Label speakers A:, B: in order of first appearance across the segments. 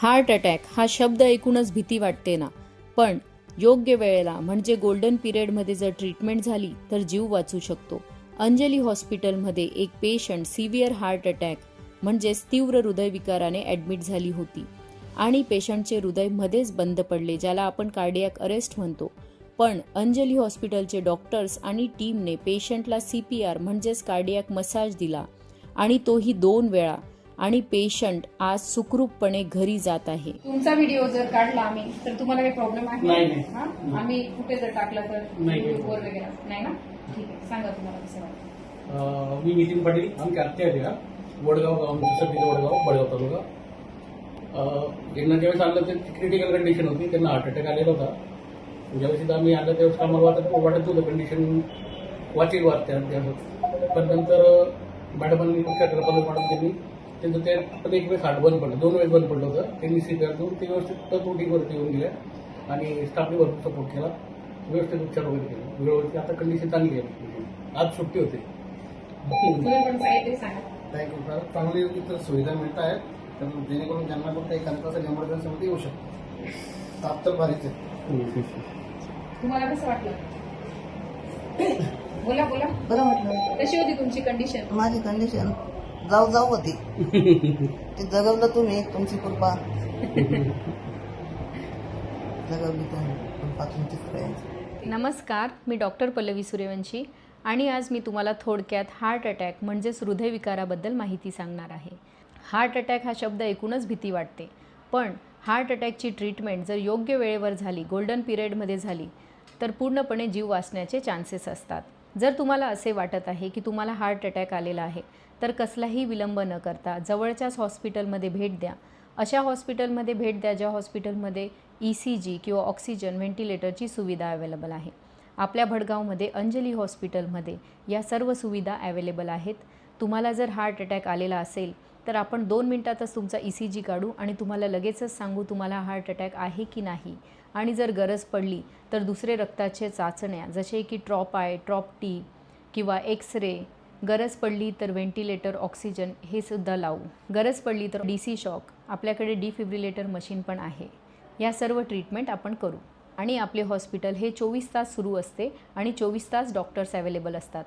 A: Heart attack हा शब्द ऐकूनच भीती वाटते ना, पण योग्य वेळेला म्हणजे गोल्डन पिरियडमध्ये जर ट्रीटमेंट झाली तर जीव वाचू शकतो. अंजली हॉस्पिटलमध्ये एक पेशंट सिव्हिअर हार्ट अटॅक म्हणजेच तीव्र हृदयविकाराने ॲडमिट झाली होती आणि पेशंटचे हृदय मध्येच बंद पडले, ज्याला आपण कार्डियक अरेस्ट म्हणतो. पण अंजली हॉस्पिटलचे डॉक्टर्स आणि टीमने पेशंटला CPR म्हणजेच कार्डियक मसाज दिला आणि तोही 2 वेळा, आणि पेशंट आज सुखरूपपणे घरी जात आहे.
B: तुमचा व्हिडिओ जर काढला आम्ही तर तुम्हाला काही प्रॉब्लेम आहे?
C: नाही.
B: हा? आम्ही कुठे जर टाकला तर
C: नाही.
B: युट्यूबवर वगैरे नाही ना? ठीक आहे, सांगा तुम्हाला कसं वाटतं.
C: मी नितीन पाटील, आमची आत्या आहे का वडगाव, आमचं सध्या वडगाव, बडगाव तालुका. यांना ज्यावेळेस आणलं तर क्रिटिकल कंडिशन होती, त्यांना हार्ट अटॅक आलेला होता. ज्यावेळेस आम्ही आणलं त्यावेळेस आम्हाला वाटत होतं कंडिशन वाचेल पण नंतर मॅडमांनी मॅडम त्यांनी त्यांचं ते पण एक वेळेस हार्ट बंद पडलं, 2 वेळेस बंद पडलं होतं. त्यांनी CPR देऊन ते व्यवस्थित रुटीनवरती येऊन गेल्या आणि स्टाफने भरपूर सपोर्ट केला, व्यवस्थित उपचार वगैरे केला व्यवस्थित. आता कंडिशन चांगली आहे, आज सुट्टी होते.
B: तुम्ही पण काहीतरी सांगा.
D: थँक्यू. चांगली इतर सुविधा मिळत आहेत, तर जेणेकरून ज्यांना पण काही एखाद्या इमर्जन्सीमध्ये येऊ शकतो. ताप तर भारीच आहे.
B: तुम्हाला कसं वाटलं? बोला बोला.
E: बरं म्हटलं.
B: कशी होती तुमची कंडिशन?
E: माझी कंडिशन जाऊ होती. ते जगवलं तुम्ही, तुमची कृपा जगवली कृपा तुमची सगळ्यांची.
A: नमस्कार, मी डॉक्टर पल्लवी सूर्यवंशी आणि आज मी तुम्हाला थोडक्यात हार्ट अटॅक म्हणजेच हृदयविकाराबद्दल माहिती सांगणार आहे. हार्ट अटॅक हा शब्द ऐकूनच भीती वाटते, पण हार्ट अटॅकची ट्रीटमेंट जर योग्य वेळेवर झाली, गोल्डन पिरियडमध्ये झाली, तर पूर्णपणे जीव वाचण्याचे चान्सेस असतात. जर तुम्हाला असे वाटत आहे की तुम्हाला हार्ट अटॅक आलेला आहे, तर कसलाही विलंब न करता जवळच्याच हॉस्पिटलमध्ये भेट द्या. अशा हॉस्पिटलमध्ये भेट द्या ज्या हॉस्पिटलमध्ये ECG किंवा ऑक्सिजन व्हेंटिलेटरची सुविधा अवेलेबल आहे. आपल्या भडगावमध्ये अंजली हॉस्पिटलमध्ये या सर्व सुविधा अवेलेबल आहेत. तुम्हाला जर हार्ट अटॅक आलेला असेल तर आपण 2 मिनिटातच तुमचा ECG काढू आणि तुम्हाला लगेचच सांगू तुम्हाला हार्ट अटॅक आहे की नाही. आणि जर गरज पडली तर दुसरे रक्ताचे चाचण्या जसे की ट्रॉप आय, ट्रॉप टी किंवा एक्स-रे, गरज पडली तर व्हेंटिलेटर, ऑक्सिजन हे सुद्धा लावू. गरज पडली तर DC शॉक, आपल्याकडे डिफिब्रिलेटर मशीन पण आहे. या सर्व ट्रीटमेंट आपण करू. आणि आपले हॉस्पिटल हे 24 तास सुरू असते आणि 24 तास डॉक्टर्स अवेलेबल असतात.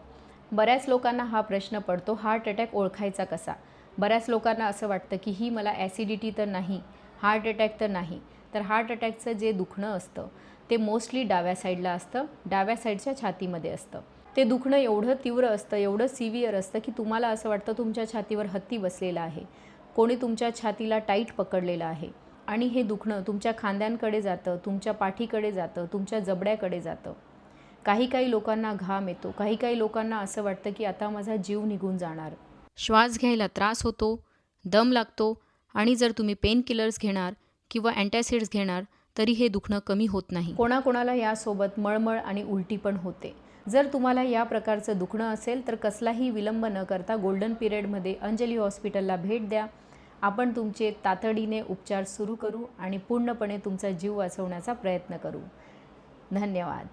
A: बऱ्याच लोकांना हा प्रश्न पडतो, हार्ट अटॅक ओळखायचा कसा? बऱ्याच लोकांना असं वाटतं की ही मला ॲसिडिटी तर नाही, हार्ट अटॅक तर नाही. तर हार्ट अटॅकचं जे दुखणं असतं ते मोस्टली डाव्या साईडला असतं, डाव्या साईडच्या छातीमध्ये असतं. ते दुखणं एवढं तीव्र असतं, एवढं सिव्हिअर असतं की तुम्हाला असं वाटतं तुमच्या छातीवर हत्ती बसलेला आहे, कोणी तुमच्या छातीला टाईट पकडलेलं आहे. आणि हे दुखणं तुमच्या खांद्यांकडे जातं, तुमच्या पाठीकडे जातं, तुमच्या जबड्याकडे जातं. काही लोकांना घाम येतो, काही लोकांना असं वाटतं की आता माझा जीव निघून जाणार. श्वास घ्यायला त्रास होतो, दम लागतो आणि जर तुम्ही पेन किलर्स घेणार किंवा अँटॅसिड्स घेणार तरी हे दुखणं कमी होत नाही. कोणाकोणाला यासोबत मळमळ आणि उलटी पण होते. जर तुम्हाला या प्रकारचं दुखणं असेल तर कसलाही विलंब न करता गोल्डन पिरियडमध्ये अंजली हॉस्पिटलला भेट द्या. आपण तुमचे तातडीने उपचार सुरू करू आणि पूर्णपणे तुमचा जीव वाचवण्याचा प्रयत्न करू. धन्यवाद.